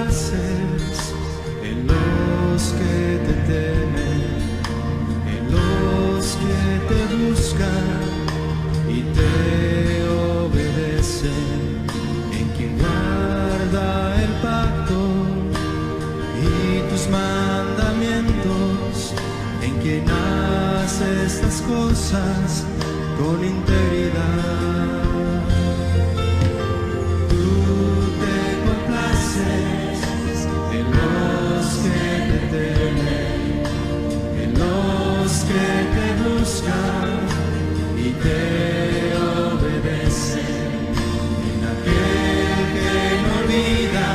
complaces en los que te temen, en los que te buscan y te obedecen, en quien guarda el pacto y tus mandamientos, en quien hace estas cosas con integridad. Tú te complaces en los que te temen, en los que te buscan y te obedecen, en aquel que no olvida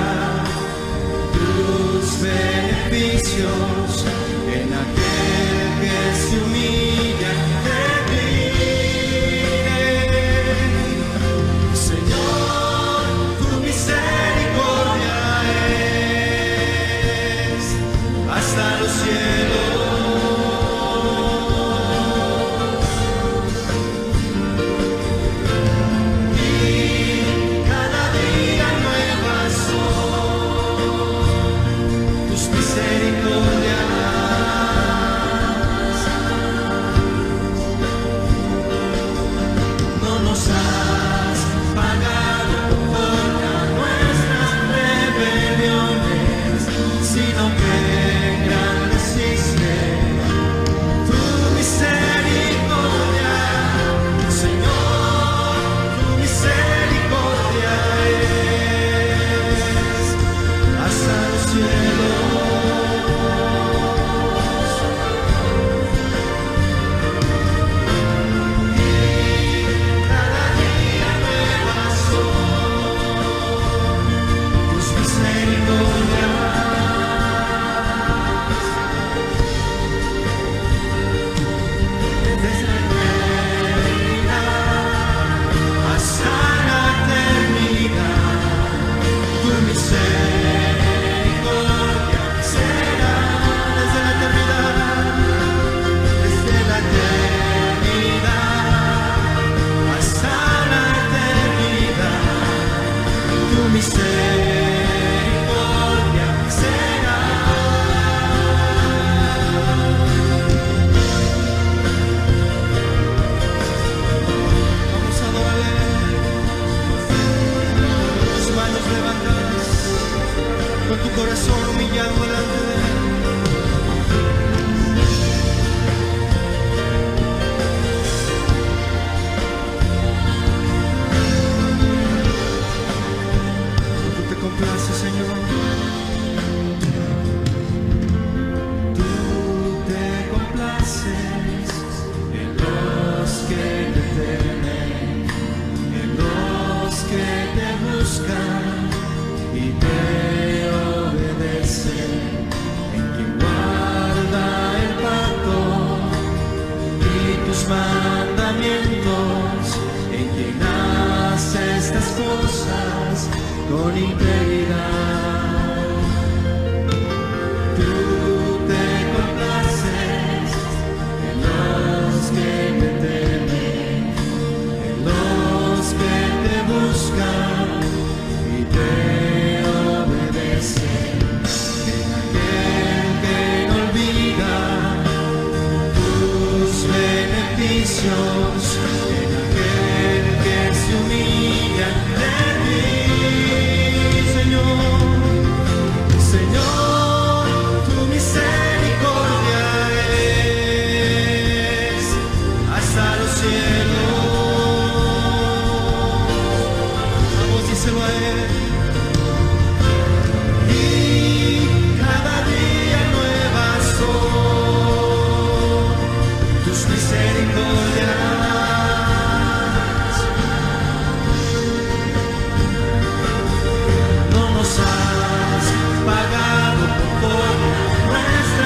tus beneficios, en aquel que se humilla ante ti. Señor, tu misericordia es hasta los cielos. Con tu corazón humillado delante de Él. Tú te complaces, Señor. Tú te complaces en los que te temen, en los que te buscan y te en quien guarda el pacto y tus mandamientos, en quien hace estas cosas con integridad. Tú te complaces en los que te temen, en los que te buscan y te obedecen. En aquel que se humilla ante ti, Señor, Señor, tu misericordia es hasta los cielos. Vamos, díselo a Él. No nos has pagado por nuestra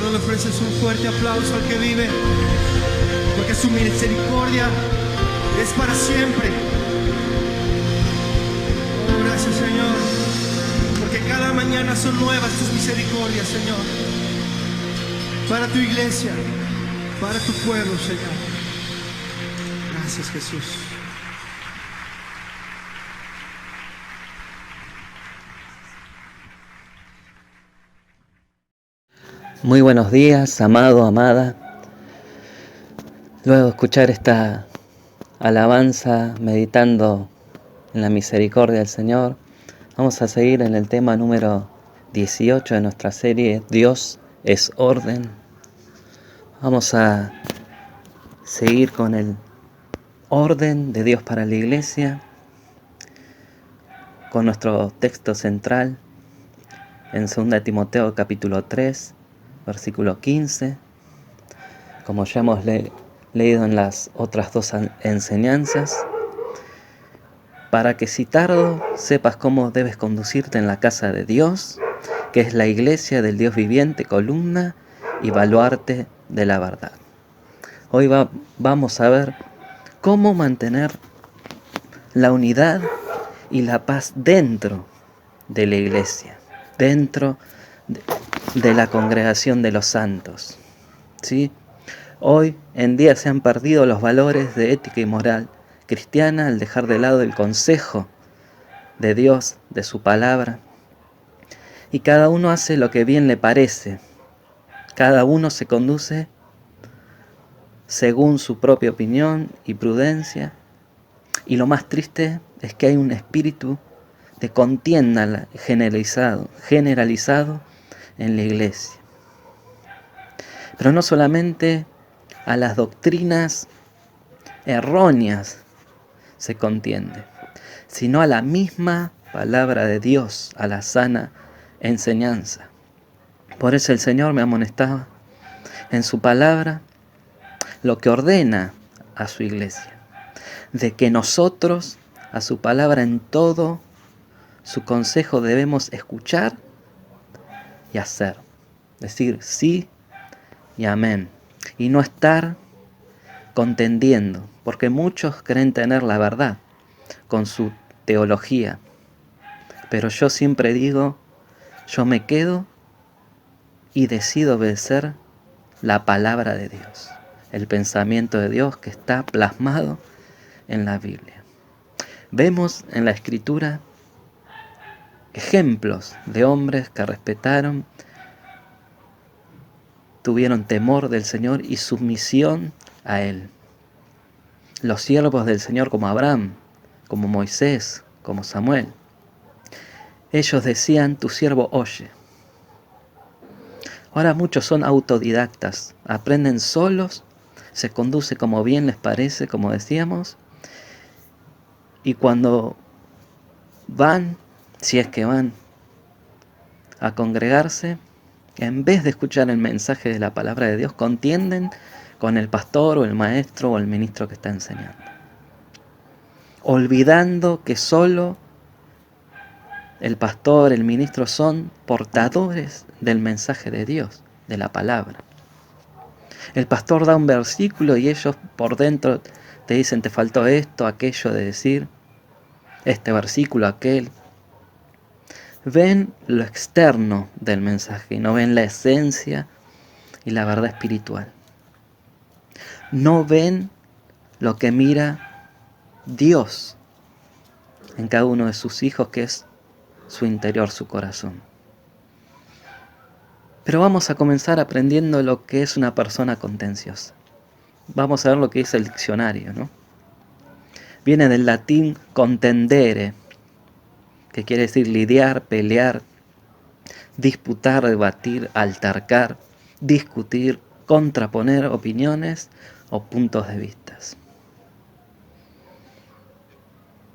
no le ofreces un fuerte aplauso al que vive? Porque su misericordia es para siempre. Oh, gracias, Señor, porque cada mañana son nuevas tus misericordias, Señor, para tu iglesia, para tu pueblo, Señor. Gracias, Jesús. Muy buenos días, amado, amada. Luego de escuchar esta alabanza, meditando en la misericordia del Señor, vamos a seguir en el tema número 18 de nuestra serie, Dios es orden. Vamos a seguir con el orden de Dios para la iglesia, con nuestro texto central en 2 Timoteo capítulo 3, versículo 15, como ya hemos leído en las otras dos enseñanzas, para que si tardo sepas cómo debes conducirte en la casa de Dios, que es la iglesia del Dios viviente, columna y baluarte de la verdad. Hoy vamos a ver cómo mantener la unidad y la paz dentro de la iglesia, dentro de la congregación de los santos, ¿sí? Hoy en día se han perdido los valores de ética y moral cristiana al dejar de lado el consejo de Dios, de su palabra, y cada uno hace lo que bien le parece. Cada uno se conduce según su propia opinión y prudencia, y lo más triste es que hay un espíritu de contienda generalizado en la iglesia. Pero no solamente a las doctrinas erróneas se contiende, sino a la misma palabra de Dios, a la sana enseñanza. Por eso el Señor me amonestaba en su palabra lo que ordena a su iglesia, de que nosotros a su palabra en todo su consejo debemos escuchar y hacer, decir sí y amén, y no estar contendiendo, porque muchos creen tener la verdad con su teología, pero yo siempre digo, yo me quedo y decido obedecer la palabra de Dios, el pensamiento de Dios que está plasmado en la Biblia. Vemos en la Escritura ejemplos de hombres que respetaron, tuvieron temor del Señor y sumisión a Él. Los siervos del Señor como Abraham, como Moisés, como Samuel. Ellos decían, tu siervo oye. Ahora muchos son autodidactas, aprenden solos, se conduce como bien les parece, como decíamos, y cuando van, si es que van a congregarse, en vez de escuchar el mensaje de la palabra de Dios, contienden con el pastor o el maestro o el ministro que está enseñando, olvidando que solo el pastor, el ministro son portadores del mensaje de Dios, de la palabra. El pastor da un versículo y ellos por dentro te dicen, te faltó esto, aquello de decir, este versículo, aquel. Ven lo externo del mensaje y no ven la esencia y la verdad espiritual. No ven lo que mira Dios en cada uno de sus hijos, que es su interior, su corazón. Pero vamos a comenzar aprendiendo lo que es una persona contenciosa. Vamos a ver lo que dice el diccionario, ¿no? Viene del latín contendere, que quiere decir lidiar, pelear, disputar, debatir, altercar, discutir, contraponer opiniones o puntos de vista.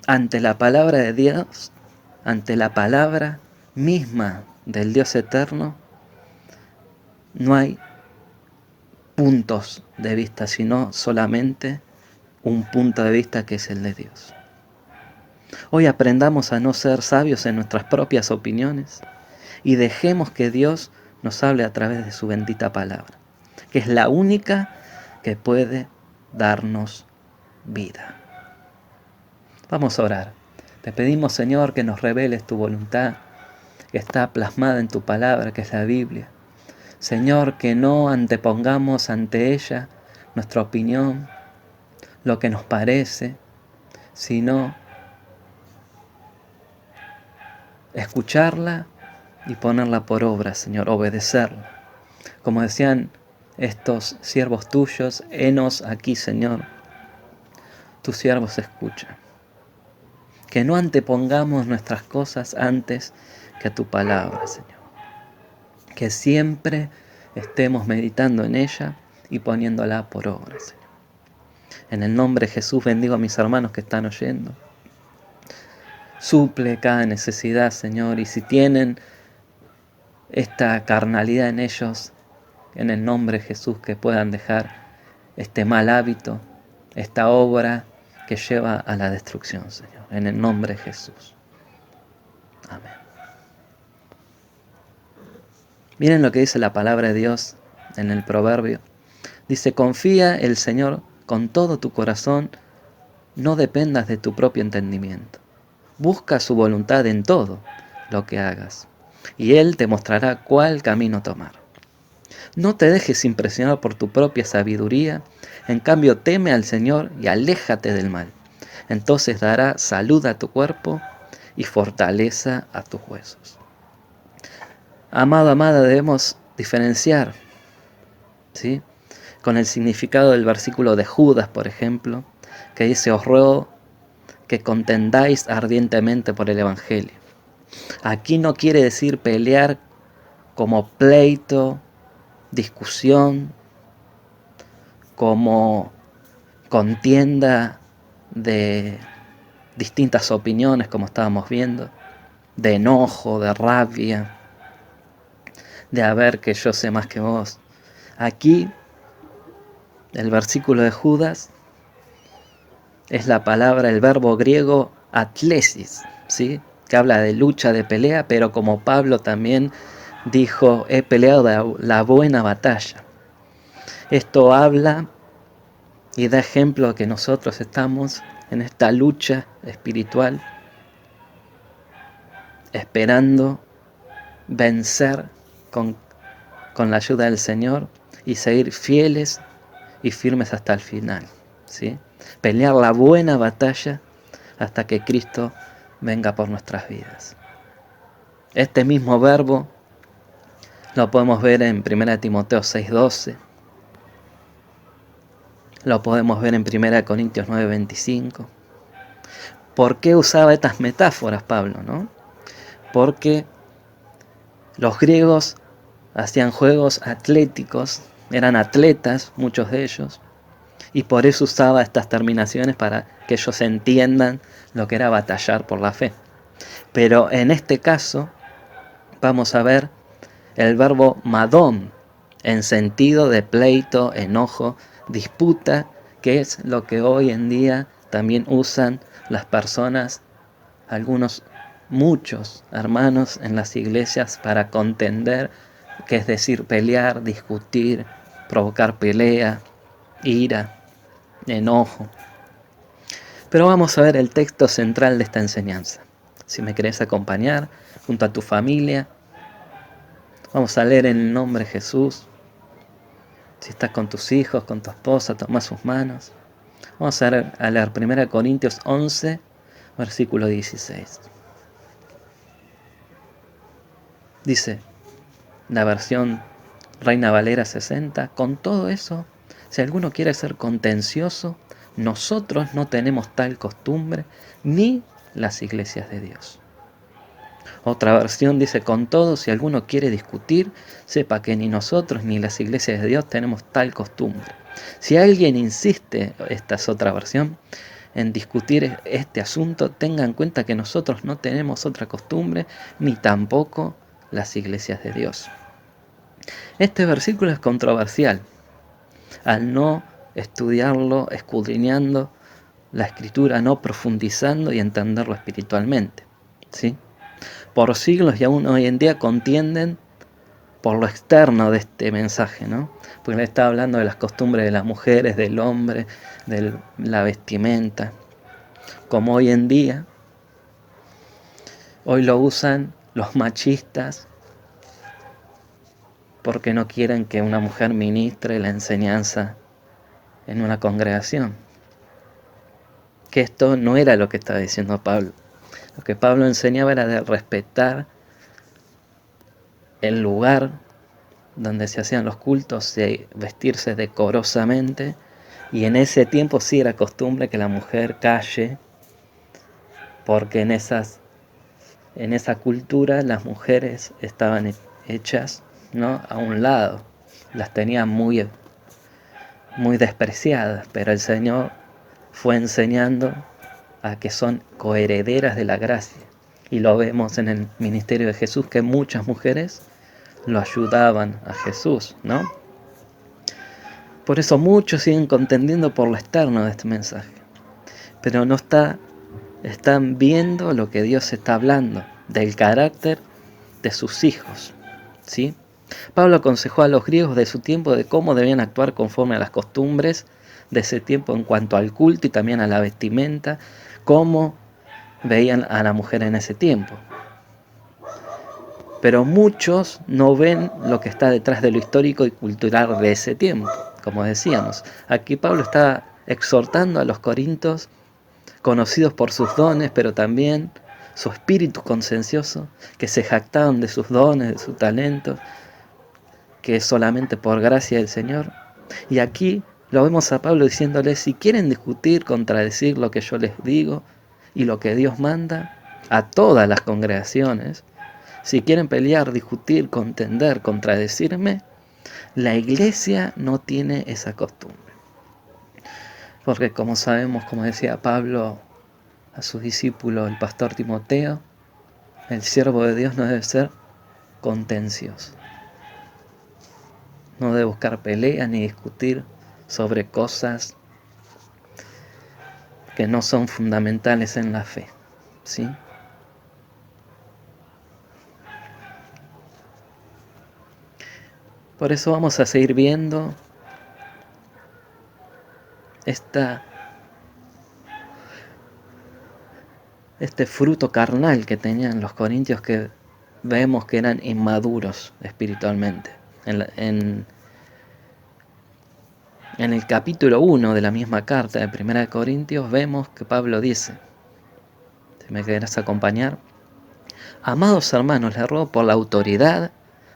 Ante la palabra de Dios, ante la palabra misma del Dios eterno, no hay puntos de vista, sino solamente un punto de vista que es el de Dios. Hoy aprendamos a no ser sabios en nuestras propias opiniones y dejemos que Dios nos hable a través de su bendita palabra, que es la única que puede darnos vida. Vamos a orar. Te pedimos, Señor, que nos reveles tu voluntad, que está plasmada en tu palabra, que es la Biblia. Señor, que no antepongamos ante ella nuestra opinión, lo que nos parece, sino escucharla y ponerla por obra, Señor, obedecerla. Como decían estos siervos tuyos, henos aquí, Señor, tus siervos escuchan. Que no antepongamos nuestras cosas antes que a tu palabra, Señor. Que siempre estemos meditando en ella y poniéndola por obra, Señor. En el nombre de Jesús bendigo a mis hermanos que están oyendo. Suple cada necesidad, Señor, y si tienen esta carnalidad en ellos, en el nombre de Jesús, que puedan dejar este mal hábito, esta obra que lleva a la destrucción, Señor, en el nombre de Jesús. Amén. Miren lo que dice la palabra de Dios en el proverbio. Dice, confía el Señor con todo tu corazón, no dependas de tu propio entendimiento. Busca su voluntad en todo lo que hagas, y Él te mostrará cuál camino tomar. No te dejes impresionar por tu propia sabiduría, en cambio teme al Señor y aléjate del mal. Entonces dará salud a tu cuerpo y fortaleza a tus huesos. Amado, amada, debemos diferenciar, ¿sí?, con el significado del versículo de Judas, por ejemplo, que dice, os ruego que contendáis ardientemente por el Evangelio. Aquí no quiere decir pelear como pleito, discusión, como contienda de distintas opiniones, como estábamos viendo, de enojo, de rabia, de a ver que yo sé más que vos. Aquí, el versículo de Judas es la palabra, el verbo griego atlesis, ¿sí?, que habla de lucha, de pelea, pero como Pablo también dijo, he peleado la buena batalla. Esto habla y da ejemplo que nosotros estamos en esta lucha espiritual, esperando vencer con la ayuda del Señor y seguir fieles y firmes hasta el final, ¿sí? Pelear la buena batalla hasta que Cristo venga por nuestras vidas. Este mismo verbo lo podemos ver en 1 Timoteo 6:12. Lo podemos ver en 1 Corintios 9:25. ¿Por qué usaba estas metáforas Pablo, no? Porque los griegos hacían juegos atléticos, eran atletas, muchos de ellos, y por eso usaba estas terminaciones para que ellos entiendan lo que era batallar por la fe. Pero en este caso vamos a ver el verbo madón, en sentido de pleito, enojo, disputa, que es lo que hoy en día también usan las personas, muchos hermanos en las iglesias para contender, que es decir, pelear, discutir, provocar pelea, ira, enojo. Pero vamos a ver el texto central de esta enseñanza. Si me querés acompañar junto a tu familia, vamos a leer en el nombre de Jesús. Si estás con tus hijos, con tu esposa, toma sus manos. Vamos a leer 1 Corintios 11, versículo 16. Dice la versión Reina Valera 60, con todo eso, si alguno quiere ser contencioso, nosotros no tenemos tal costumbre, ni las iglesias de Dios. Otra versión dice, con todo, si alguno quiere discutir, sepa que ni nosotros ni las iglesias de Dios tenemos tal costumbre. Si alguien insiste, esta es otra versión, en discutir este asunto, tenga en cuenta que nosotros no tenemos otra costumbre, ni tampoco las iglesias de Dios. Este versículo es controversial, al no estudiarlo, escudriñando la escritura, no profundizando y entenderlo espiritualmente, ¿sí? Por siglos y aún hoy en día contienden por lo externo de este mensaje, ¿no? Porque le está hablando de las costumbres de las mujeres, del hombre, de la vestimenta, como hoy en día, hoy lo usan los machistas porque no quieren que una mujer ministre la enseñanza en una congregación. Que esto no era lo que estaba diciendo Pablo. Lo que Pablo enseñaba era de respetar el lugar donde se hacían los cultos, de vestirse decorosamente, y en ese tiempo sí era costumbre que la mujer calle, porque en esa cultura las mujeres estaban hechas, ¿no?, a un lado, las tenían muy despreciadas, pero el Señor fue enseñando a que son coherederas de la gracia, y lo vemos en el ministerio de Jesús, que muchas mujeres lo ayudaban a Jesús, ¿no? Por eso muchos siguen contendiendo por lo externo de este mensaje, pero no están viendo lo que Dios está hablando, del carácter de sus hijos, ¿sí? Pablo aconsejó a los griegos de su tiempo de cómo debían actuar conforme a las costumbres de ese tiempo en cuanto al culto y también a la vestimenta, cómo veían a la mujer en ese tiempo. Pero muchos no ven lo que está detrás de lo histórico y cultural de ese tiempo. Como decíamos, aquí Pablo está exhortando a los corintios, conocidos por sus dones, pero también su espíritu consciencioso, que se jactaban de sus dones, de sus talentos, que es solamente por gracia del Señor. Y aquí lo vemos a Pablo diciéndoles, si quieren discutir, contradecir lo que yo les digo y lo que Dios manda a todas las congregaciones, si quieren pelear, discutir, contender, contradecirme, la iglesia no tiene esa costumbre. Porque como sabemos, como decía Pablo a su discípulo, el pastor Timoteo, el siervo de Dios no debe ser contencioso. No debe buscar peleas ni discutir sobre cosas que no son fundamentales en la fe, ¿sí? Por eso vamos a seguir viendo este fruto carnal que tenían los corintios, que vemos que eran inmaduros espiritualmente. En el capítulo 1 de la misma carta de 1 Corintios vemos que Pablo dice, si me querés acompañar, amados hermanos, les ruego por la autoridad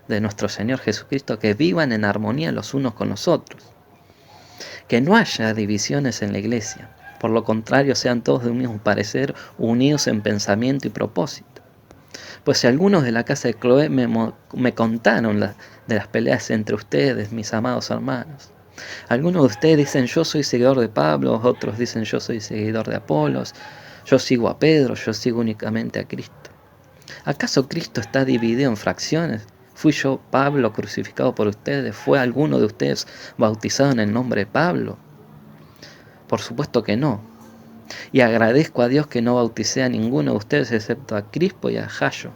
de nuestro Señor Jesucristo que vivan en armonía los unos con los otros, que no haya divisiones en la iglesia, por lo contrario sean todos de un mismo parecer, unidos en pensamiento y propósito. Pues si algunos de la casa de Cloé me contaron de las peleas entre ustedes, mis amados hermanos, algunos de ustedes dicen yo soy seguidor de Pablo, otros dicen yo soy seguidor de Apolos, yo sigo a Pedro, yo sigo únicamente a Cristo. ¿Acaso Cristo está dividido en fracciones? ¿Fui yo, Pablo, crucificado por ustedes? ¿Fue alguno de ustedes bautizado en el nombre de Pablo? Por supuesto que no. Y agradezco a Dios que no bauticé a ninguno de ustedes excepto a Crispo y a Gayo.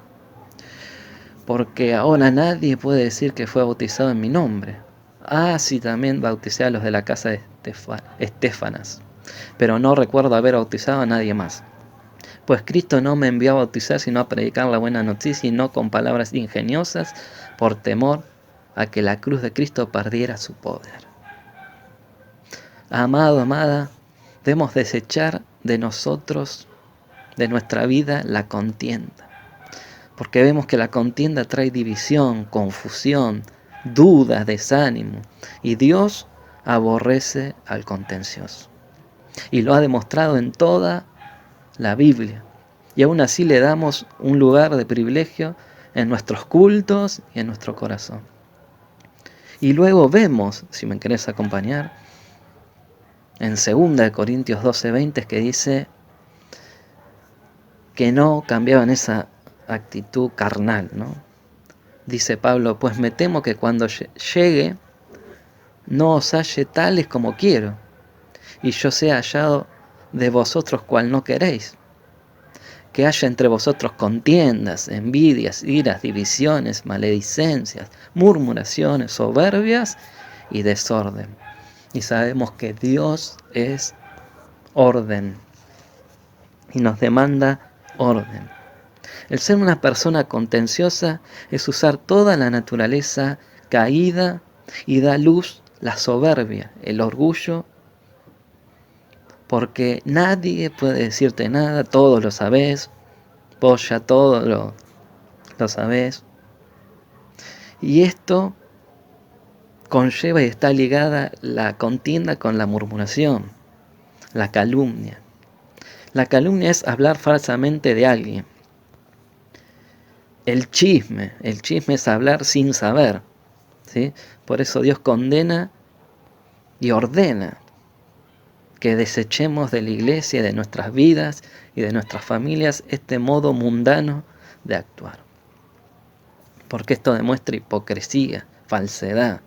Porque ahora nadie puede decir que fue bautizado en mi nombre. Sí, también bauticé a los de la casa de Estéfanas, pero no recuerdo haber bautizado a nadie más. Pues Cristo no me envió a bautizar, sino a predicar la buena noticia, y no con palabras ingeniosas, por temor a que la cruz de Cristo perdiera su poder. Amado, amada, debemos desechar de nosotros, de nuestra vida, la contienda. Porque vemos que la contienda trae división, confusión, dudas, desánimo. Y Dios aborrece al contencioso. Y lo ha demostrado en toda la Biblia. Y aún así le damos un lugar de privilegio en nuestros cultos y en nuestro corazón. Y luego vemos, si me querés acompañar, en 2 Corintios 12:20, que dice que no cambiaban esa actitud carnal, ¿no? Dice Pablo, pues me temo que cuando llegue no os halle tales como quiero, y yo sea hallado de vosotros cual no queréis. que haya entre vosotros contiendas, envidias, iras, divisiones, maledicencias, murmuraciones, soberbias y desorden. Y sabemos que Dios es orden y nos demanda orden. El ser una persona contenciosa es usar toda la naturaleza caída y da luz la soberbia, el orgullo, porque nadie puede decirte nada, todo lo sabés, vos ya todo lo sabés. Y esto conlleva y está ligada la contienda con la murmuración, la calumnia. La calumnia es hablar falsamente de alguien. El chisme es hablar sin saber, ¿sí? Por eso Dios condena y ordena que desechemos de la iglesia, de nuestras vidas y de nuestras familias este modo mundano de actuar. Porque esto demuestra hipocresía, falsedad,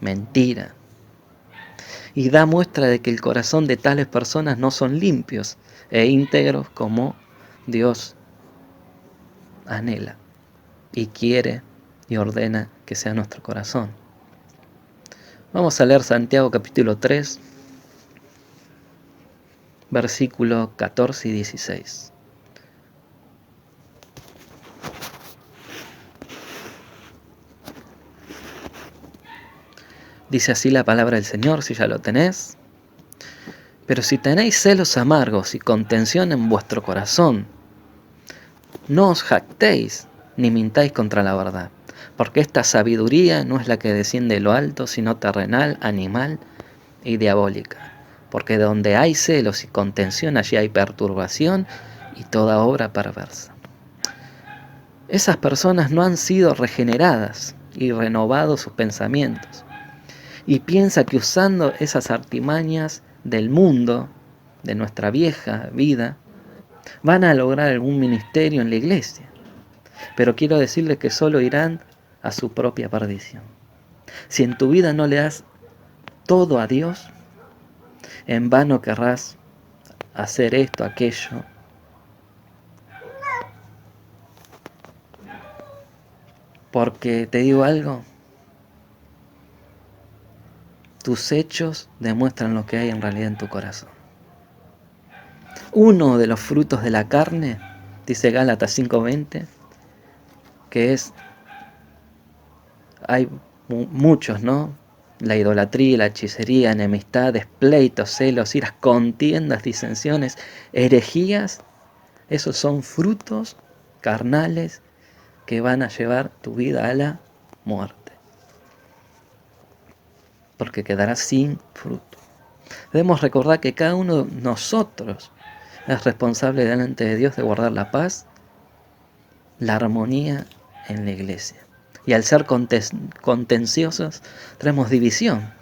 mentira. Y da muestra de que el corazón de tales personas no son limpios e íntegros como Dios anhela y quiere y ordena que sea nuestro corazón. Vamos a leer Santiago capítulo 3, versículos 14 y 16. Dice así la palabra del Señor, si ya lo tenés. Pero si tenéis celos amargos y contención en vuestro corazón, no os jactéis ni mintáis contra la verdad, porque esta sabiduría no es la que desciende de lo alto, sino terrenal, animal y diabólica. Porque donde hay celos y contención, allí hay perturbación y toda obra perversa. Esas personas no han sido regeneradas y renovados sus pensamientos. Y piensa que usando esas artimañas del mundo, de nuestra vieja vida, van a lograr algún ministerio en la iglesia. Pero quiero decirles que solo irán a su propia perdición. Si en tu vida no le das todo a Dios, en vano querrás hacer esto, aquello. Porque te digo algo, tus hechos demuestran lo que hay en realidad en tu corazón. Uno de los frutos de la carne, dice Gálatas 5:20, que es, hay muchos, ¿no? La idolatría, la hechicería, enemistades, pleitos, celos, iras, contiendas, disensiones, herejías. Esos son frutos carnales que van a llevar tu vida a la muerte, porque quedarás sin fruto. Debemos recordar que cada uno de nosotros es responsable delante de Dios de guardar la paz, la armonía en la iglesia. Y al ser contenciosos, traemos división.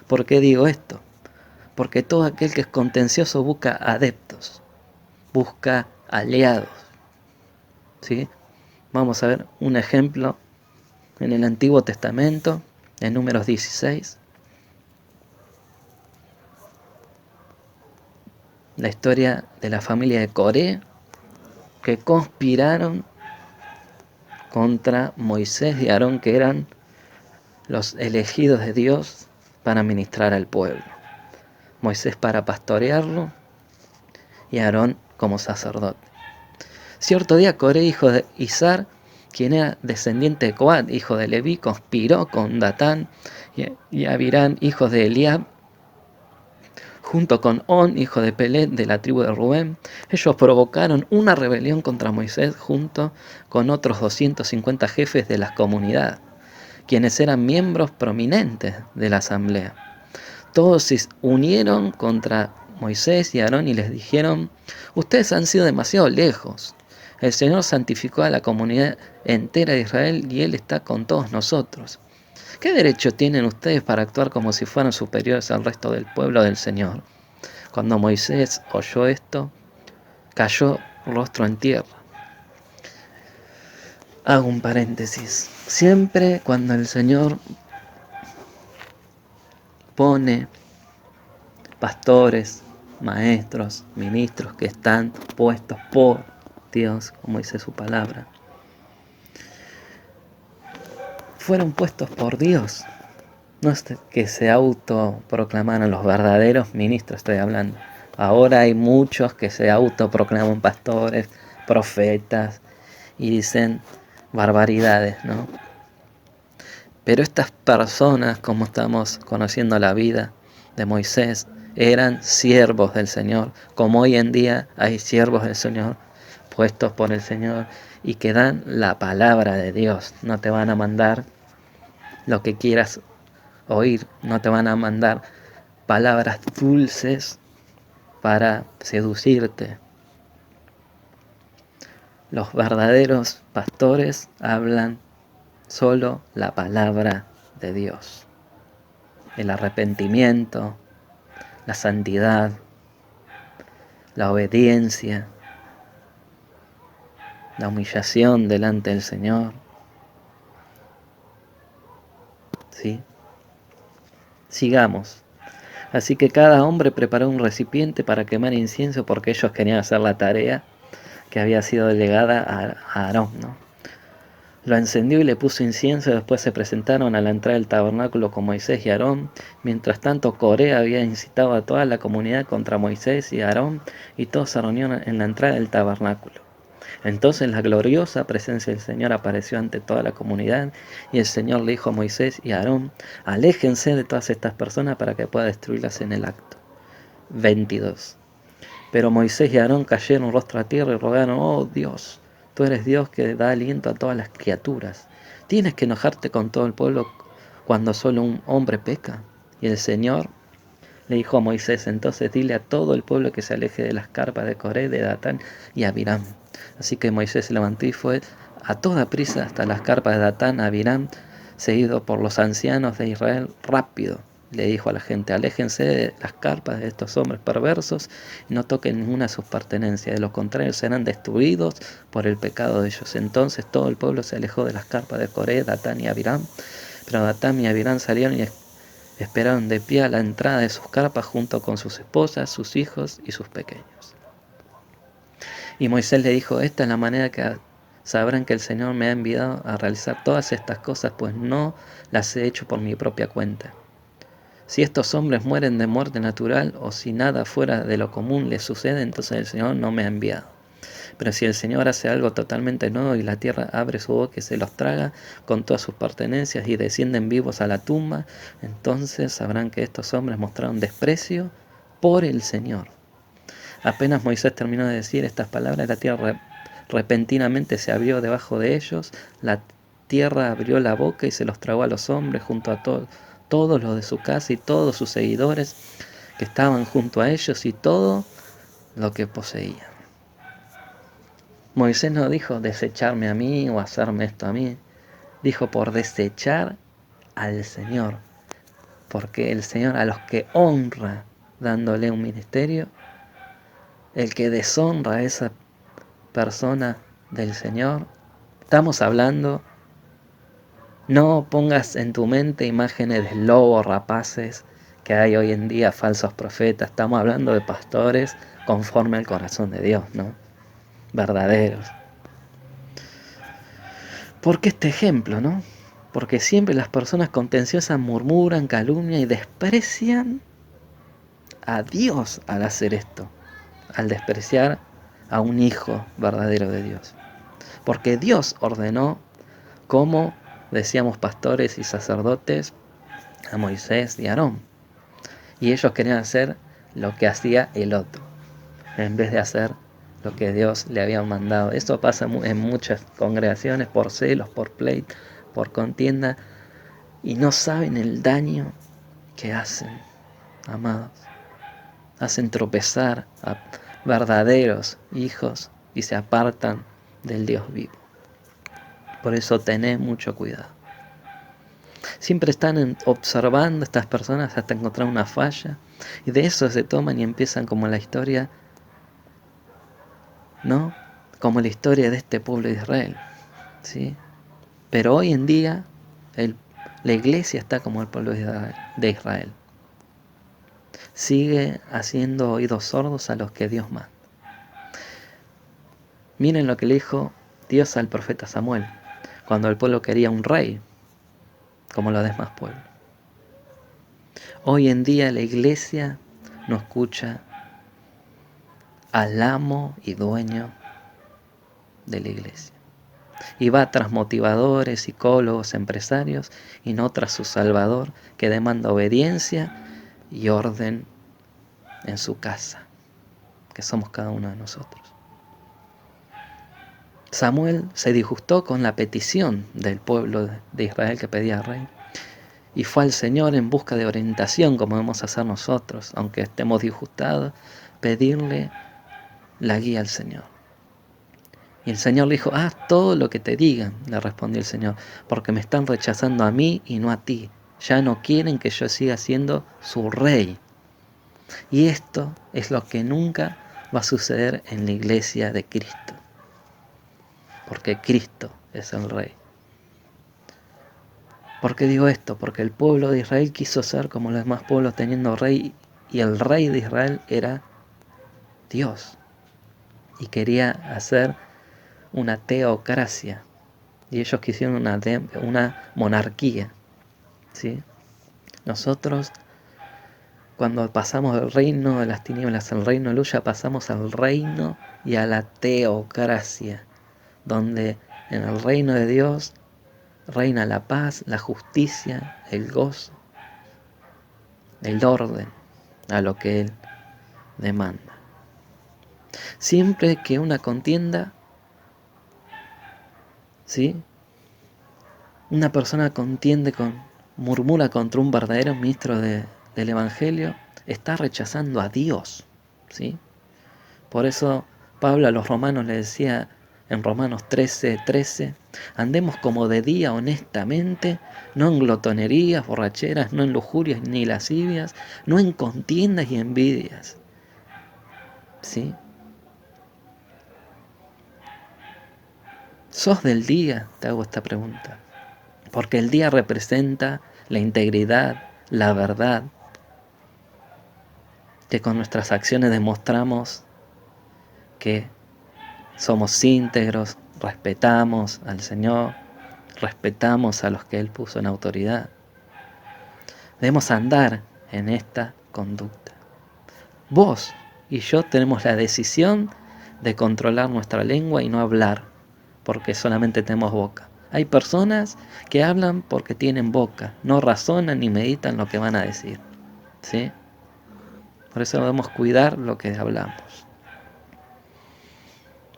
¿Por qué digo esto? Porque todo aquel que es contencioso busca adeptos, busca aliados, ¿sí? Vamos a ver un ejemplo en el Antiguo Testamento, en Números 16. La historia de la familia de Coré, que conspiraron contra Moisés y Aarón, que eran los elegidos de Dios para ministrar al pueblo. Moisés para pastorearlo y Aarón como sacerdote. Cierto día Coré, hijo de Izar, quien era descendiente de Coat, hijo de Leví, conspiró con Datán y Abirán, hijos de Eliab, junto con On, hijo de Pelet, de la tribu de Rubén. Ellos provocaron una rebelión contra Moisés junto con otros 250 jefes de la comunidad, quienes eran miembros prominentes de la asamblea. Todos se unieron contra Moisés y Aarón y les dijeron: ustedes han sido demasiado lejos. El Señor santificó a la comunidad entera de Israel y Él está con todos nosotros. ¿Qué derecho tienen ustedes para actuar como si fueran superiores al resto del pueblo del Señor? Cuando Moisés oyó esto, cayó rostro en tierra. Hago un paréntesis. Siempre cuando el Señor pone pastores, maestros, ministros que están puestos por Dios, como dice su palabra, fueron puestos por Dios. No es que se autoproclamaran los verdaderos ministros, estoy hablando. Ahora hay muchos que se autoproclaman pastores, profetas y dicen barbaridades, ¿no? Pero estas personas, como estamos conociendo la vida de Moisés, eran siervos del Señor, como hoy en día hay siervos del Señor puestos por el Señor y que dan la palabra de Dios. No te van a mandar lo que quieras oír, no te van a mandar palabras dulces para seducirte. Los verdaderos pastores hablan solo la palabra de Dios, el arrepentimiento, la santidad, la obediencia, la humillación delante del Señor. ¿Sí? Sigamos. Así que cada hombre preparó un recipiente para quemar incienso porque ellos querían hacer la tarea que había sido delegada a Aarón, ¿no? Lo encendió y le puso incienso. Después se presentaron a la entrada del tabernáculo con Moisés y Aarón. Mientras tanto, Coré había incitado a toda la comunidad contra Moisés y Aarón, y todos se reunieron en la entrada del tabernáculo. Entonces la gloriosa presencia del Señor apareció ante toda la comunidad, y el Señor le dijo a Moisés y a Aarón: aléjense de todas estas personas para que pueda destruirlas en el acto. 22. Pero Moisés y Aarón cayeron rostro a tierra y rogaron: oh Dios, tú eres Dios que da aliento a todas las criaturas. ¿Tienes que enojarte con todo el pueblo cuando solo un hombre peca? Y el Señor le dijo a Moisés: entonces dile a todo el pueblo que se aleje de las carpas de Coré, de Datán y Abiram. Así que Moisés se levantó y fue a toda prisa hasta las carpas de Datán, Abiram, seguido por los ancianos de Israel. Rápido le dijo a la gente: aléjense de las carpas de estos hombres perversos y no toquen ninguna de sus pertenencias, de lo contrario serán destruidos por el pecado de ellos. Entonces todo el pueblo se alejó de las carpas de Coré, Datán y Abiram, pero Datán y Abiram salieron y esperaron de pie a la entrada de sus carpas junto con sus esposas, sus hijos y sus pequeños. Y Moisés le dijo: esta es la manera que sabrán que el Señor me ha enviado a realizar todas estas cosas, pues no las he hecho por mi propia cuenta. Si estos hombres mueren de muerte natural, o si nada fuera de lo común les sucede, entonces el Señor no me ha enviado. Pero si el Señor hace algo totalmente nuevo y la tierra abre su boca y se los traga con todas sus pertenencias y descienden vivos a la tumba, entonces sabrán que estos hombres mostraron desprecio por el Señor. Apenas Moisés terminó de decir estas palabras, la tierra repentinamente se abrió debajo de ellos, la tierra abrió la boca y se los tragó a los hombres junto a todos los de su casa y todos sus seguidores que estaban junto a ellos y todo lo que poseían. Moisés no dijo desecharme a mí o hacerme esto a mí, dijo por desechar al Señor, porque el Señor a los que honra dándole un ministerio, el que deshonra a esa persona del Señor, estamos hablando, no pongas en tu mente imágenes de lobos rapaces que hay hoy en día, falsos profetas, estamos hablando de pastores conforme al corazón de Dios, ¿no? Verdaderos. ¿Por qué este ejemplo, no? Porque siempre las personas contenciosas murmuran, calumnian y desprecian a Dios al hacer esto, al despreciar a un hijo verdadero de Dios. Porque Dios ordenó, como decíamos pastores y sacerdotes, a Moisés y a Aarón. Y ellos querían hacer lo que hacía el otro, en vez de hacer lo que Dios le había mandado. Eso pasa en muchas congregaciones, por celos, por pleito, por contienda, y no saben el daño que hacen, amados. Hacen tropezar a verdaderos hijos y se apartan del Dios vivo. Por eso tened mucho cuidado. Siempre están observando a estas personas hasta encontrar una falla, y de eso se toman y empiezan como la historia, ¿no? Como la historia de este pueblo de Israel, ¿sí? Pero hoy en día la iglesia está como el pueblo de Israel. sigue haciendo oídos sordos a los que Dios manda. Miren lo que le dijo Dios al profeta Samuel, cuando el pueblo quería un rey, como los demás pueblos. Hoy en día la iglesia no escucha al amo y dueño de la iglesia. Y va tras motivadores, psicólogos, empresarios, y no tras su Salvador, que demanda obediencia y orden en su casa, que somos cada uno de nosotros. Samuel se disgustó con la petición del pueblo de Israel que pedía rey, y fue al Señor en busca de orientación, como debemos hacer nosotros, aunque estemos disgustados, pedirle la guía al Señor. Y el Señor le dijo: haz todo lo que te digan, le respondió el Señor, porque me están rechazando a mí y no a ti. Ya no quieren que yo siga siendo su rey. Y esto es lo que nunca va a suceder en la iglesia de Cristo, porque Cristo es el rey. ¿Por qué digo esto? Porque el pueblo de Israel quiso ser como los demás pueblos teniendo rey, y el rey de Israel era Dios, y quería hacer una teocracia, y ellos quisieron una monarquía, ¿sí? Nosotros, cuando pasamos del reino de las tinieblas al reino de luz, ya pasamos al reino y a la teocracia, donde en el reino de Dios reina la paz, la justicia, el gozo, el orden a lo que Él demanda. Siempre que una contienda, ¿sí?, una persona murmura contra un verdadero ministro del Evangelio, está rechazando a Dios, ¿sí? Por eso Pablo a los romanos le decía en Romanos 13:13, andemos como de día honestamente, no en glotonerías, borracheras, no en lujurias ni lascivias, no en contiendas y envidias, ¿sí? ¿Sos del día? Te hago esta pregunta. Porque el día representa la integridad, la verdad, que con nuestras acciones demostramos que somos íntegros, respetamos al Señor, respetamos a los que Él puso en autoridad. Debemos andar en esta conducta. Vos y yo tenemos la decisión de controlar nuestra lengua y no hablar, porque solamente tenemos boca. Hay personas que hablan porque tienen boca, no razonan ni meditan lo que van a decir, ¿sí? Por eso debemos cuidar lo que hablamos.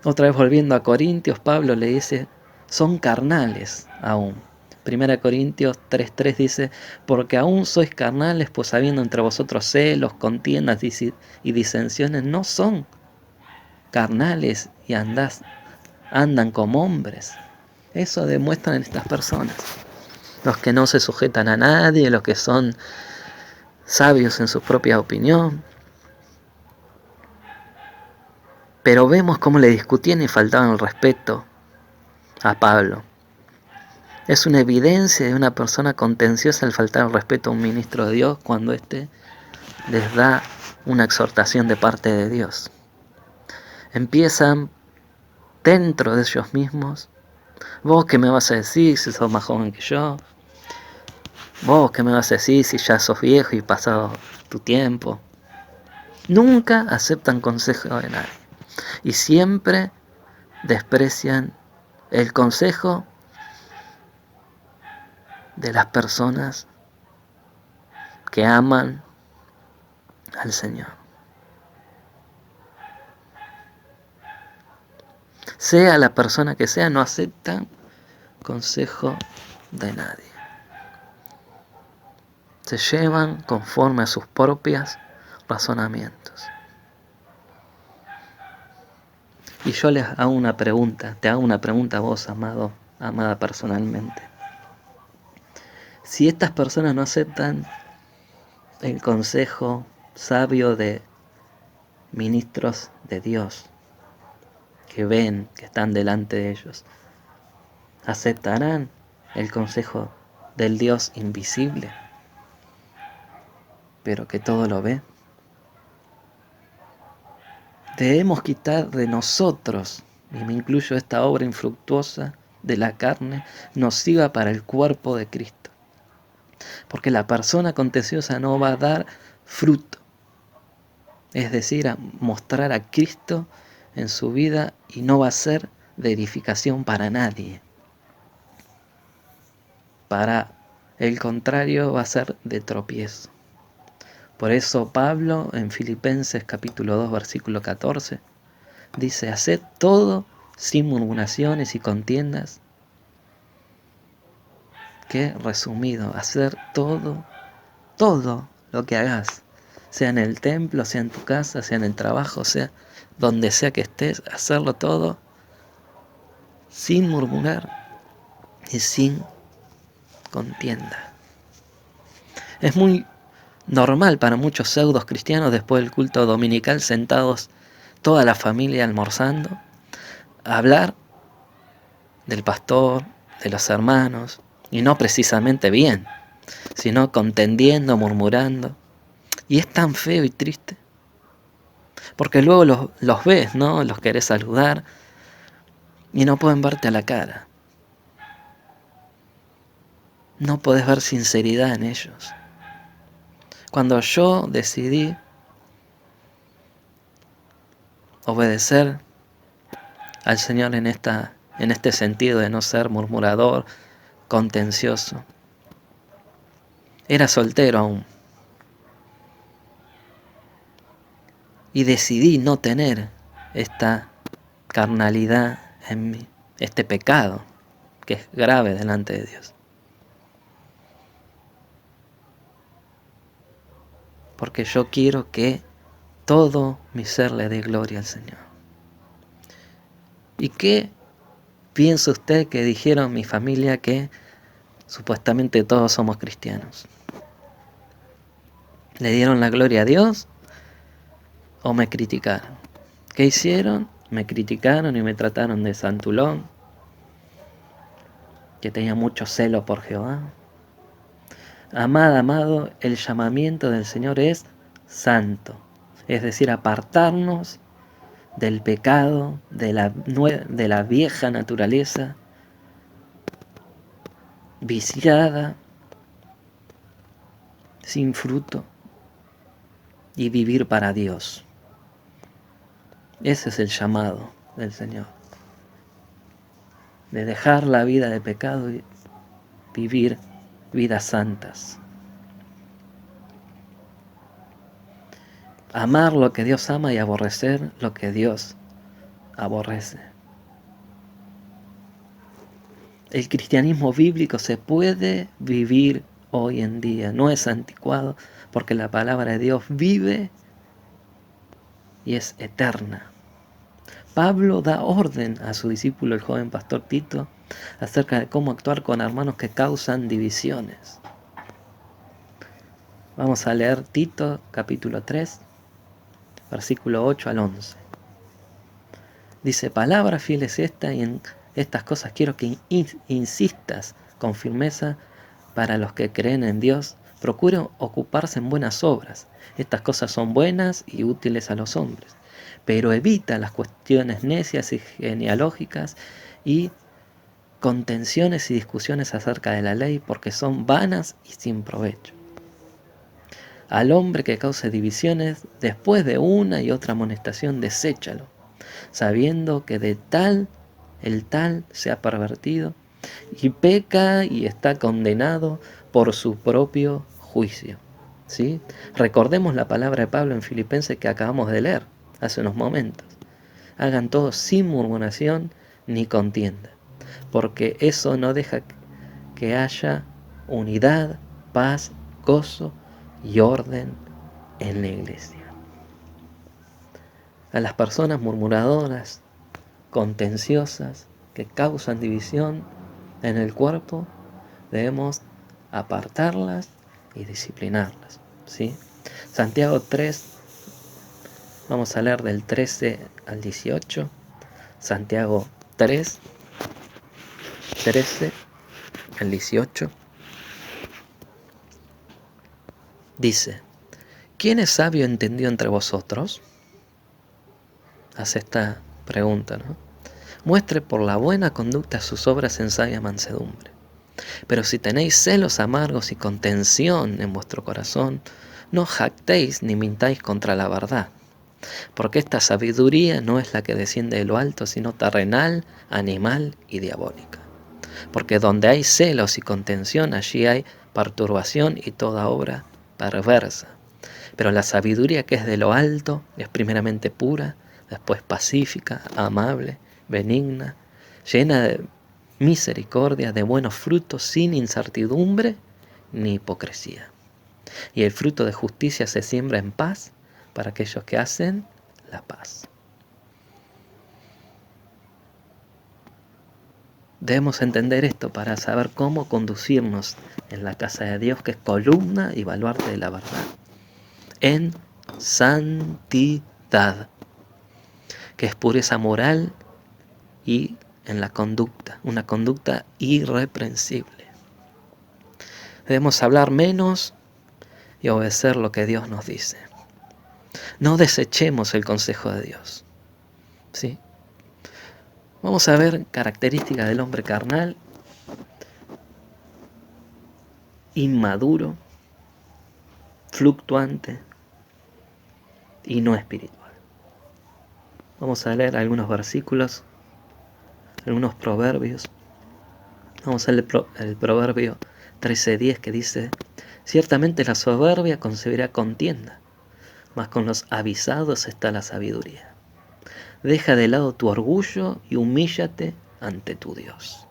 Otra vez volviendo a Corintios, Pablo le dice, son carnales aún. 1 Corintios 3:3 dice, porque aún sois carnales, pues habiendo entre vosotros celos, contiendas y disensiones, no son carnales y andan como hombres. Eso demuestran estas personas. Los que no se sujetan a nadie, los que son sabios en su propia opinión. Pero vemos cómo le discutían y faltaban el respeto a Pablo. Es una evidencia de una persona contenciosa el faltar el respeto a un ministro de Dios cuando éste les da una exhortación de parte de Dios. Empiezan dentro de ellos mismos. ¿Vos qué me vas a decir si sos más joven que yo? ¿Vos qué me vas a decir si ya sos viejo y pasado tu tiempo? Nunca aceptan consejo de nadie. Y siempre desprecian el consejo de las personas que aman al Señor. Sea la persona que sea, no aceptan consejo de nadie. Se llevan conforme a sus propios razonamientos. Y yo les hago una pregunta, te hago una pregunta a vos, amado, amada personalmente. Si estas personas no aceptan el consejo sabio de ministros de Dios, que ven, que están delante de ellos, ¿aceptarán el consejo del Dios invisible? pero que todo lo ve. Debemos quitar de nosotros, y me incluyo esta obra infructuosa de la carne, nociva para el cuerpo de Cristo. Porque la persona contenciosa no va a dar fruto, es decir, a mostrar a Cristo en su vida, y no va a ser de edificación para nadie. Para el contrario, va a ser de tropiezo. Por eso Pablo en Filipenses capítulo 2 versículo 14 dice: haced todo sin murmuraciones y contiendas. Que resumido, hacer todo lo que hagas, sea en el templo, sea en tu casa, sea en el trabajo, sea donde sea que estés, hacerlo todo sin murmurar y sin contienda. Es muy normal para muchos pseudos cristianos, después del culto dominical, sentados toda la familia almorzando, hablar del pastor, de los hermanos, y no precisamente bien, sino contendiendo, murmurando. Y es tan feo y triste, porque luego los ves, ¿no? Los querés saludar y no pueden verte a la cara. No podés ver sinceridad en ellos. Cuando yo decidí obedecer al Señor en este sentido de no ser murmurador, contencioso, era soltero aún. Y decidí no tener esta carnalidad en mí, este pecado que es grave delante de Dios. Porque yo quiero que todo mi ser le dé gloria al Señor. ¿Y qué piensa usted que dijeron mi familia que supuestamente todos somos cristianos? ¿Le dieron la gloria a Dios o me criticaron? ¿Qué hicieron? Me criticaron y me trataron de santulón, que tenía mucho celo por Jehová. Amado, el llamamiento del Señor es santo, es decir, apartarnos del pecado, de la vieja naturaleza viciada, sin fruto, y vivir para Dios. Ese es el llamado del Señor, de dejar la vida de pecado y vivir vidas santas. Amar lo que Dios ama y aborrecer lo que Dios aborrece. El cristianismo bíblico se puede vivir hoy en día, no es anticuado, porque la palabra de Dios vive y es eterna. Pablo da orden a su discípulo, el joven pastor Tito, acerca de cómo actuar con hermanos que causan divisiones. Vamos a leer Tito capítulo 3, versículo 8 al 11. Dice: palabra fiel es esta, y en estas cosas quiero que insistas con firmeza para los que creen en Dios. Procuren ocuparse en buenas obras. Estas cosas son buenas y útiles a los hombres. Pero evita las cuestiones necias y genealógicas y contenciones y discusiones acerca de la ley, porque son vanas y sin provecho. Al hombre que cause divisiones, después de una y otra amonestación, deséchalo, sabiendo que el tal se ha pervertido y peca y está condenado por su propio juicio. ¿Sí? Recordemos la palabra de Pablo en Filipenses que acabamos de leer hace unos momentos. Hagan todo sin murmuración ni contienda, porque eso no deja que haya unidad, paz, gozo y orden en la iglesia. A las personas murmuradoras, contenciosas, que causan división en el cuerpo, debemos apartarlas y disciplinarlas, ¿sí? Santiago 3, vamos a leer del 13 al 18. Santiago 3, 13 al 18. Dice: ¿quién es sabio y entendido entre vosotros? Hace esta pregunta, ¿no? Muestre por la buena conducta sus obras en sabia mansedumbre. Pero si tenéis celos amargos y contención en vuestro corazón, no jactéis ni mintáis contra la verdad. Porque esta sabiduría no es la que desciende de lo alto, sino terrenal, animal y diabólica. Porque donde hay celos y contención, allí hay perturbación y toda obra perversa. Pero la sabiduría que es de lo alto es primeramente pura, después pacífica, amable, benigna, llena de misericordia, de buenos frutos, sin incertidumbre ni hipocresía. Y el fruto de justicia se siembra en paz para aquellos que hacen la paz. Debemos entender esto para saber cómo conducirnos en la casa de Dios, que es columna y baluarte de la verdad, en santidad, que es pureza moral, y en la conducta, una conducta irreprensible. Debemos hablar menos y obedecer lo que Dios nos dice. No desechemos el consejo de Dios. ¿Sí? Vamos a ver características del hombre carnal, inmaduro, fluctuante y no espiritual. Vamos a leer algunos versículos, algunos proverbios. Vamos a leer el proverbio 13:10 que dice: ciertamente la soberbia concebirá contienda, mas con los avisados está la sabiduría. Deja de lado tu orgullo y humíllate ante tu Dios.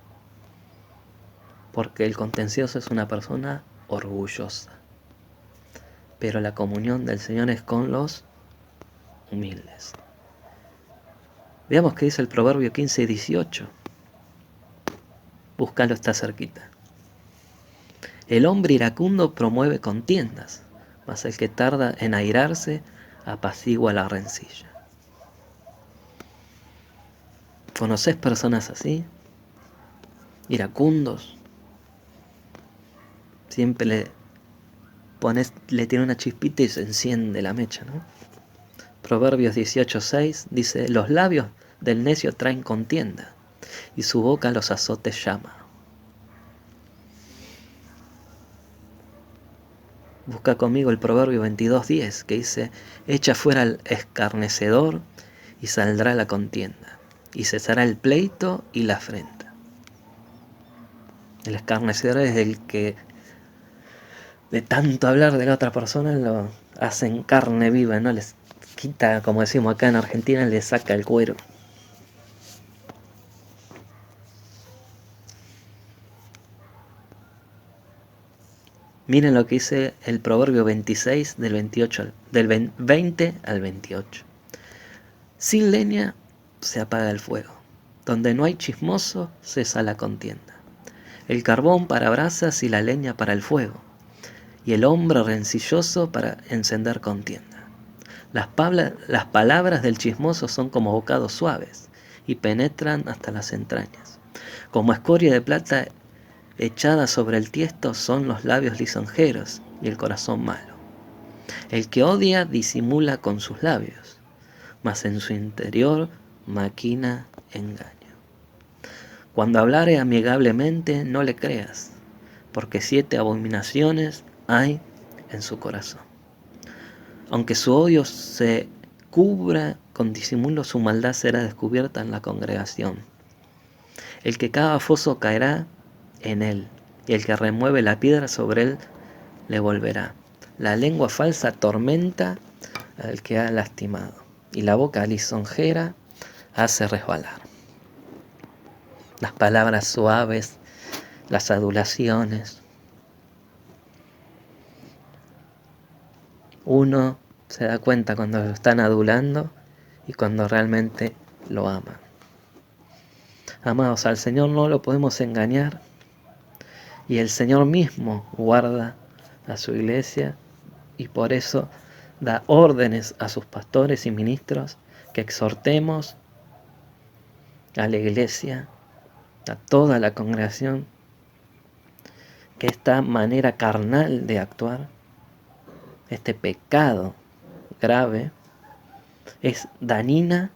Porque el contencioso es una persona orgullosa. Pero la comunión del Señor es con los humildes. Veamos qué dice el proverbio 15:18. Búscalo, está cerquita. El hombre iracundo promueve contiendas, mas el que tarda en airarse apacigua la rencilla. ¿Conocés personas así? Iracundos. Siempre le tiene una chispita y se enciende la mecha, ¿no? Proverbios 18:6 dice: los labios del necio traen contienda, y su boca los azotes llama. Busca conmigo el proverbio 22:10, que dice: echa fuera al escarnecedor y saldrá la contienda, y cesará el pleito y la afrenta. El escarnecedor es el que de tanto hablar de la otra persona lo hacen carne viva, ¿no? Les quita, como decimos acá en Argentina, le saca el cuero. Miren lo que dice el proverbio 26 del 20 al 28. Sin leña se apaga el fuego, donde no hay chismoso cesa la contienda. El carbón para brasas y la leña para el fuego, y el hombre rencilloso para encender contienda. Las palabras del chismoso son como bocados suaves y penetran hasta las entrañas. Como escoria de plata echada sobre el tiesto son los labios lisonjeros y el corazón malo. El que odia disimula con sus labios, mas en su interior maquina engaño. Cuando hablare amigablemente, no le creas, porque 7 abominaciones hay en su corazón. Aunque su odio se cubra con disimulo, su maldad será descubierta en la congregación. El que cava foso caerá en él, y el que remueve la piedra sobre él le volverá. La lengua falsa atormenta al que ha lastimado, y la boca lisonjera hace resbalar. Las palabras suaves, las adulaciones. Uno se da cuenta cuando lo están adulando y cuando realmente lo aman. Amados, al Señor no lo podemos engañar, y el Señor mismo guarda a su iglesia, y por eso da órdenes a sus pastores y ministros que exhortemos a la iglesia, a toda la congregación, que esta manera carnal de actuar este pecado grave, es dañina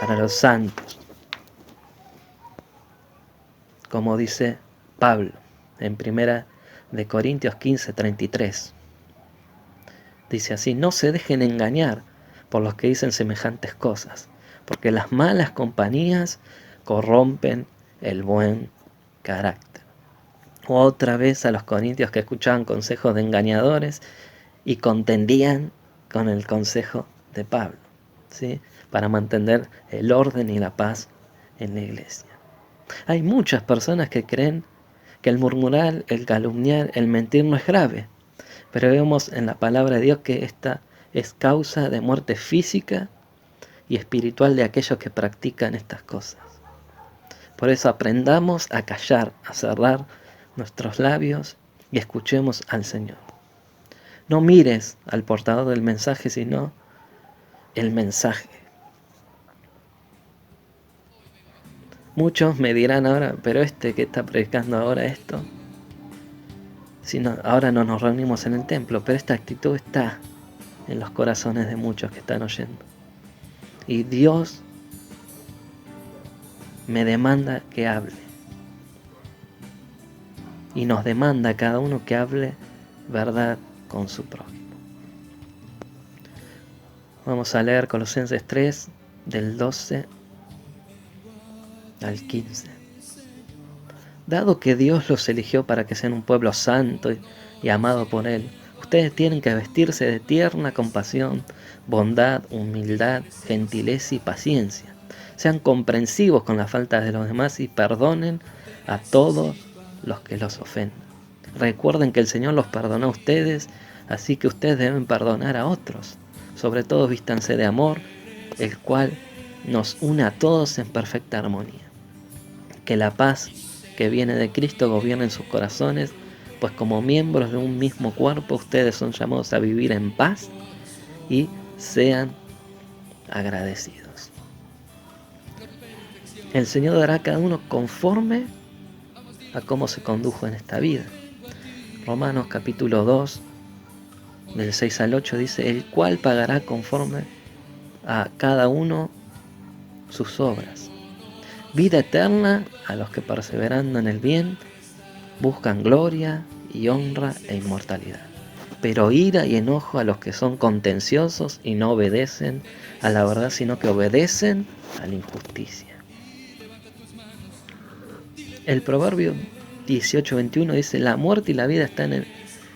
para los santos, como dice Pablo en 1 de Corintios 15:33. Dice así: no se dejen engañar por los que dicen semejantes cosas, porque las malas compañías corrompen el buen carácter. Otra vez a los corintios que escuchaban consejos de engañadores y contendían con el consejo de Pablo, ¿sí? Para mantener el orden y la paz en la iglesia. Hay muchas personas que creen que el murmurar, el calumniar, el mentir no es grave, pero vemos en la palabra de Dios que esta es causa de muerte física y espiritual de aquellos que practican estas cosas. Por eso aprendamos a callar, a cerrar nuestros labios y escuchemos al Señor. No mires al portador del mensaje, sino el mensaje. Muchos me dirán ahora, pero que está predicando ahora esto, si no, ahora no nos reunimos en el templo, pero esta actitud está en los corazones de muchos que están oyendo. Y Dios me demanda que hable. Y nos demanda a cada uno que hable verdad con su prójimo. Vamos a leer Colosenses 3, del 12 al 15. Dado que Dios los eligió para que sean un pueblo santo y amado por Él, ustedes tienen que vestirse de tierna compasión, bondad, humildad, gentileza y paciencia. Sean comprensivos con las faltas de los demás y perdonen a todos los que los ofenden. Recuerden que el Señor los perdonó a ustedes, así que ustedes deben perdonar a otros. Sobre todo vístanse de amor, el cual nos une a todos en perfecta armonía. Que la paz que viene de Cristo gobierne en sus corazones, pues como miembros de un mismo cuerpo ustedes son llamados a vivir en paz y sean agradecidos. El Señor dará a cada uno conforme a cómo se condujo en esta vida. Romanos capítulo 2, del 6 al 8 dice: el cual pagará conforme a cada uno sus obras. Vida eterna a los que perseverando en el bien buscan gloria y honra e inmortalidad. Pero ira y enojo a los que son contenciosos y no obedecen a la verdad, sino que obedecen a la injusticia. El Proverbio 18:21 dice: la muerte y la vida están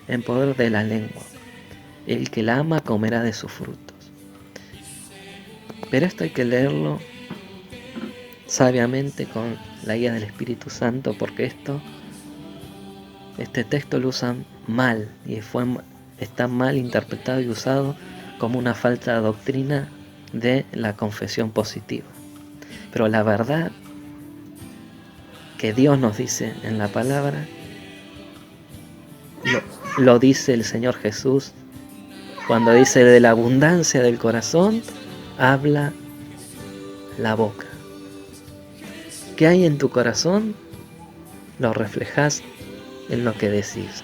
en poder de la lengua. El que la ama comerá de sus frutos. Pero esto hay que leerlo sabiamente con la guía del Espíritu Santo, porque este texto lo usan mal y está mal interpretado y usado como una falsa doctrina de la confesión positiva. Pero la verdad que Dios nos dice en la palabra lo dice el Señor Jesús cuando dice: de la abundancia del corazón habla la boca. ¿Qué hay en tu corazón? Lo reflejas en lo que decís.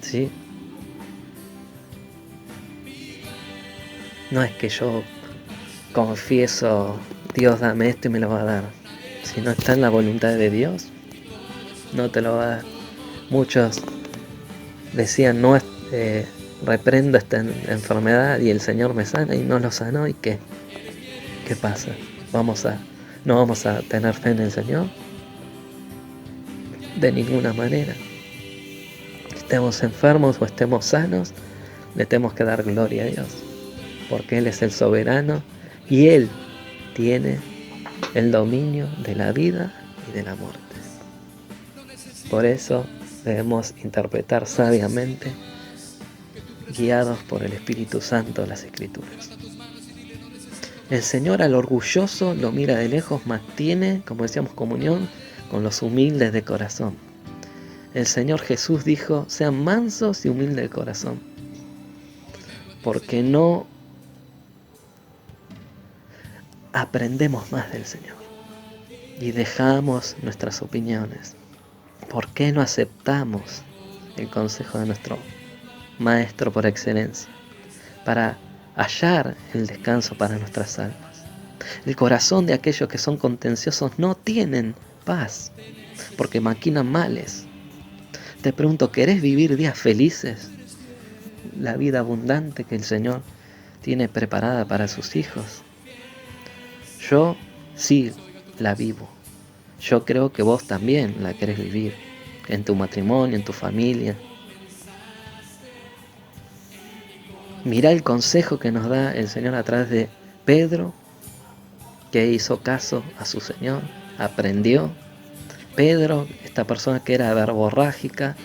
¿Sí? No es que yo confieso: Dios, dame esto y me lo va a dar. Si no está en la voluntad de Dios, no te lo va a dar. Muchos decían: no, reprendo esta enfermedad y el Señor me sana, y no lo sanó. ¿Y qué? ¿Qué pasa? ¿No vamos a tener fe en el Señor? De ninguna manera. Estemos enfermos o estemos sanos, le tenemos que dar gloria a Dios, porque Él es el soberano y Él tiene el dominio de la vida y de la muerte. Por eso debemos interpretar sabiamente, guiados por el Espíritu Santo, las Escrituras. El Señor al orgulloso lo mira de lejos, mas tiene, como decíamos, comunión con los humildes de corazón. El Señor Jesús dijo: sean mansos y humildes de corazón, porque no aprendemos más del Señor y dejamos nuestras opiniones. ¿Por qué no aceptamos el consejo de nuestro maestro por excelencia, para hallar el descanso para nuestras almas. El corazón de aquellos que son contenciosos no tienen paz, porque maquinan males. Te pregunto, ¿querés vivir días felices? La vida abundante que el Señor tiene preparada para sus hijos. Yo sí la vivo. Yo creo que vos también la querés vivir, en tu matrimonio, en tu familia. Mirá el consejo que nos da el Señor a través de Pedro, que hizo caso a su Señor, aprendió. Pedro, esta persona que era verborrágica,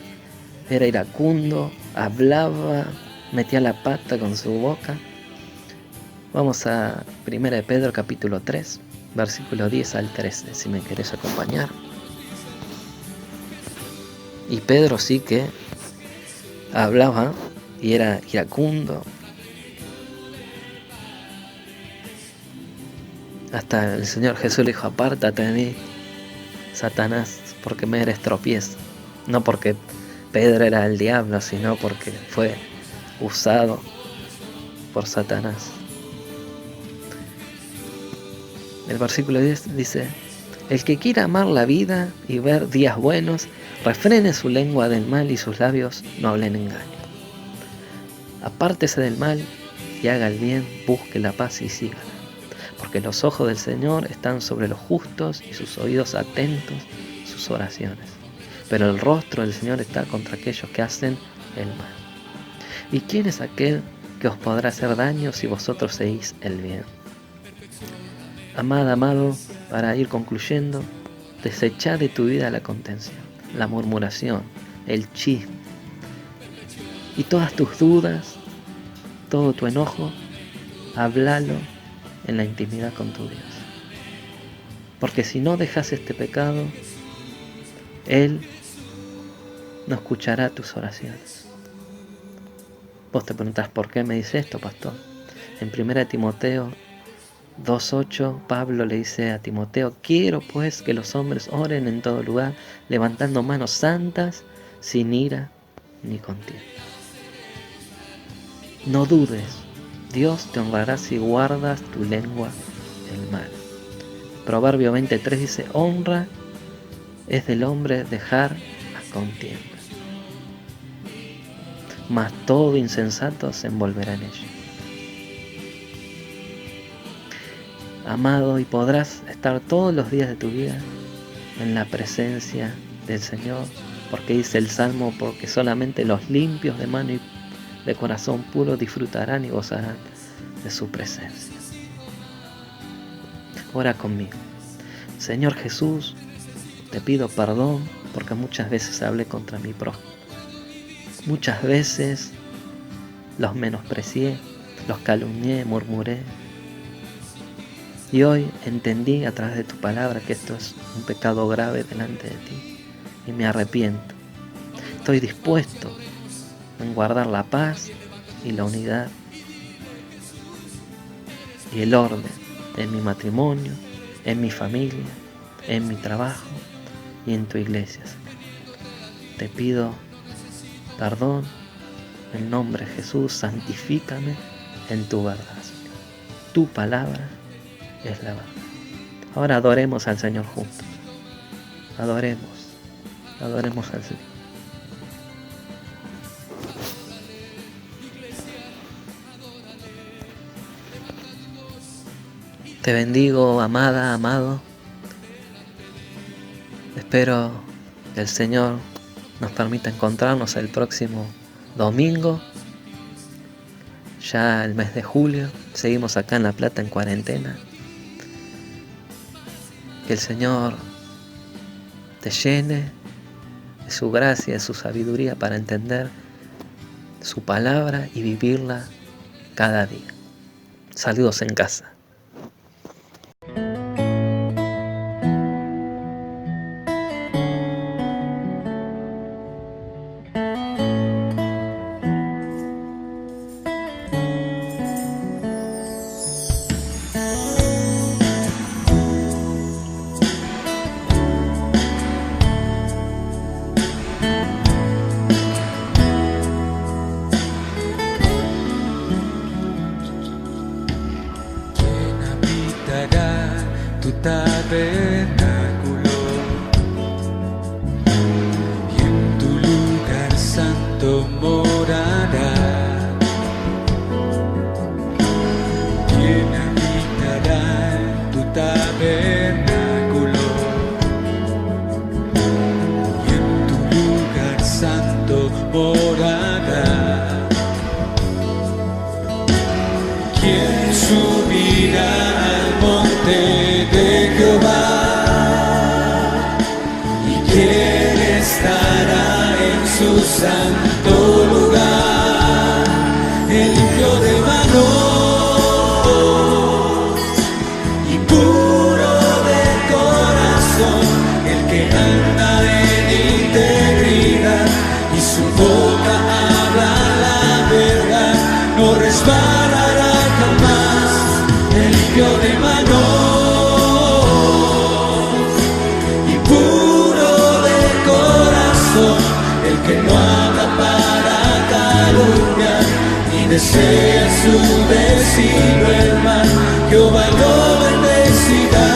era iracundo, hablaba, metía la pata con su boca. Vamos a 1 de Pedro capítulo 3, versículo 10 al 13, si me querés acompañar. Y Pedro sí que hablaba y era iracundo. Hasta el Señor Jesús le dijo: apártate de mí, Satanás, porque me eres tropiezo. No porque Pedro era el diablo, sino porque fue usado por Satanás. El versículo 10 dice: el que quiera amar la vida y ver días buenos, refrene su lengua del mal y sus labios no hablen engaño. Apártese del mal y haga el bien, busque la paz y sígala. Porque los ojos del Señor están sobre los justos y sus oídos atentos a sus oraciones. Pero el rostro del Señor está contra aquellos que hacen el mal. ¿Y quién es aquel que os podrá hacer daño si vosotros seguís el bien? Amada, amado, para ir concluyendo, desecha de tu vida la contención, la murmuración, el chisme y todas tus dudas, todo tu enojo, háblalo en la intimidad con tu Dios. Porque si no dejas este pecado, Él no escuchará tus oraciones. Vos te preguntás: ¿por qué me dice esto, pastor? En 1 Timoteo 2:8, Pablo le dice a Timoteo: quiero pues que los hombres oren en todo lugar, levantando manos santas, sin ira ni contienda. No dudes, Dios te honrará si guardas tu lengua del mal. Proverbio 23 dice: honra es del hombre dejar la contienda, mas todo insensato se envolverá en ello. Amado, y podrás estar todos los días de tu vida en la presencia del Señor, porque dice el Salmo: porque solamente los limpios de mano y de corazón puro disfrutarán y gozarán de su presencia. Ora conmigo. Señor Jesús, te pido perdón porque muchas veces hablé contra mi prójimo. Muchas veces los menosprecié, los calumnié, murmuré. Y hoy entendí a través de tu palabra que esto es un pecado grave delante de ti. Y me arrepiento. Estoy dispuesto en guardar la paz y la unidad y el orden en mi matrimonio, en mi familia, en mi trabajo y en tu iglesia, Señor. Te pido perdón en nombre de Jesús. Santifícame en tu verdad, Señor. Tu palabra es la verdad. Ahora adoremos al Señor juntos. Adoremos al Señor. Te bendigo, amada, amado. Espero que el Señor nos permita encontrarnos el próximo domingo, ya el mes de julio. Seguimos acá en La Plata en cuarentena. Que el Señor te llene de su gracia, de su sabiduría para entender su palabra y vivirla cada día. Saludos en casa. tabernáculo y en tu lugar santo morará. ¿Quién habitará en tu tabernáculo y en tu lugar santo morará? ¿Quién subirá al monte de Jehová? ¿Y quién estará en su santo lugar? El limpio de manos y puro de corazón, el que anda en integridad y su boca habla la verdad, no resbalará jamás. El limpio de manos y puro de corazón, el que no habla para calumniar ni desea a su vecino el mal, Jehová lo bendecirá.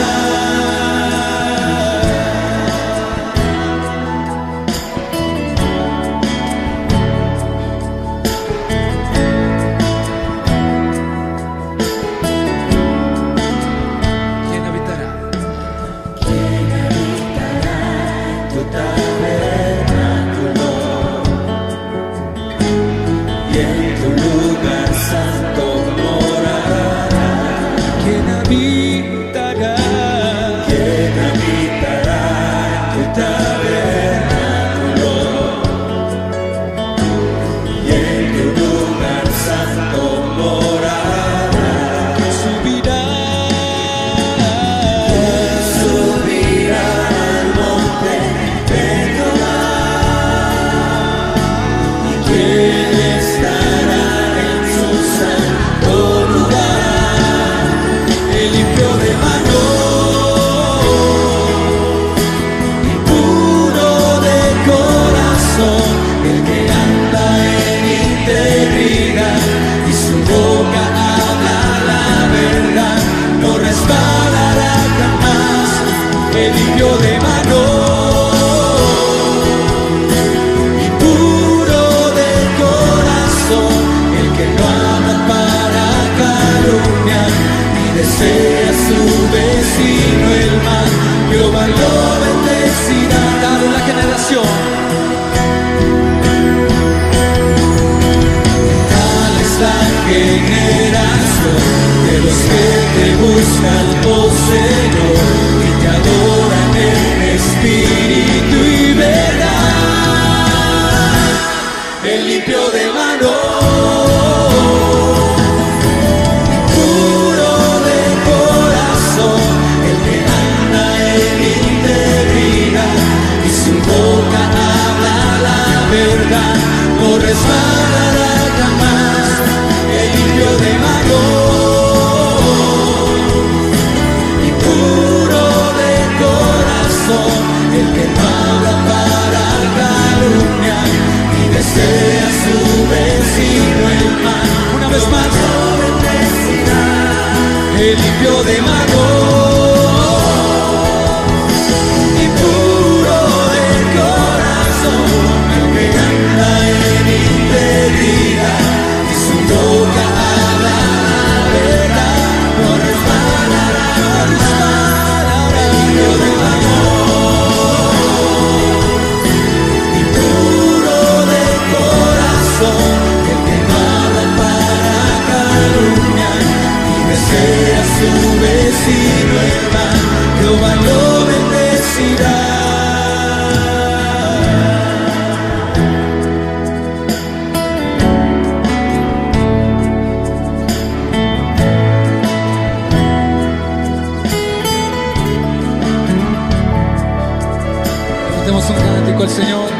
Demos un cántico al Señor.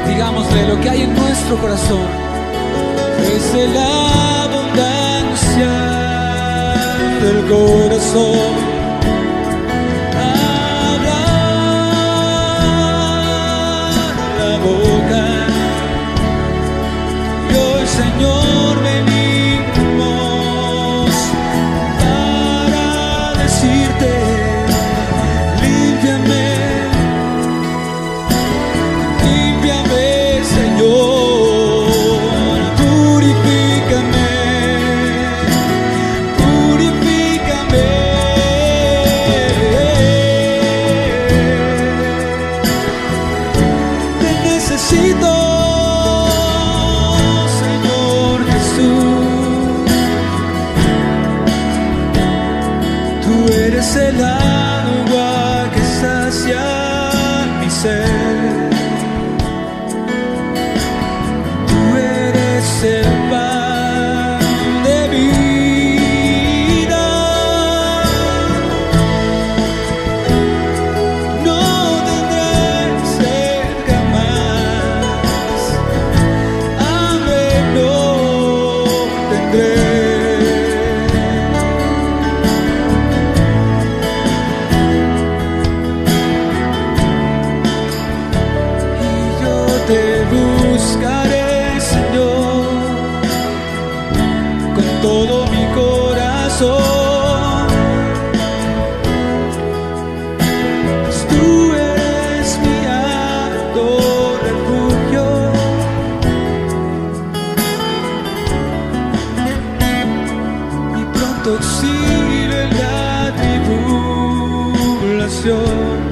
Digámosle lo que hay en nuestro corazón. Es la abundancia del corazón. Abra la boca y hoy, Señor, venimos para eres el agua que sacia mi sed. Tú eres el pan de vida. No tendré sed jamás, hambre no tendré. Te buscaré, Señor, con todo mi corazón. Pues tú eres mi alto refugio. Mi pronto auxilio en la tribulación.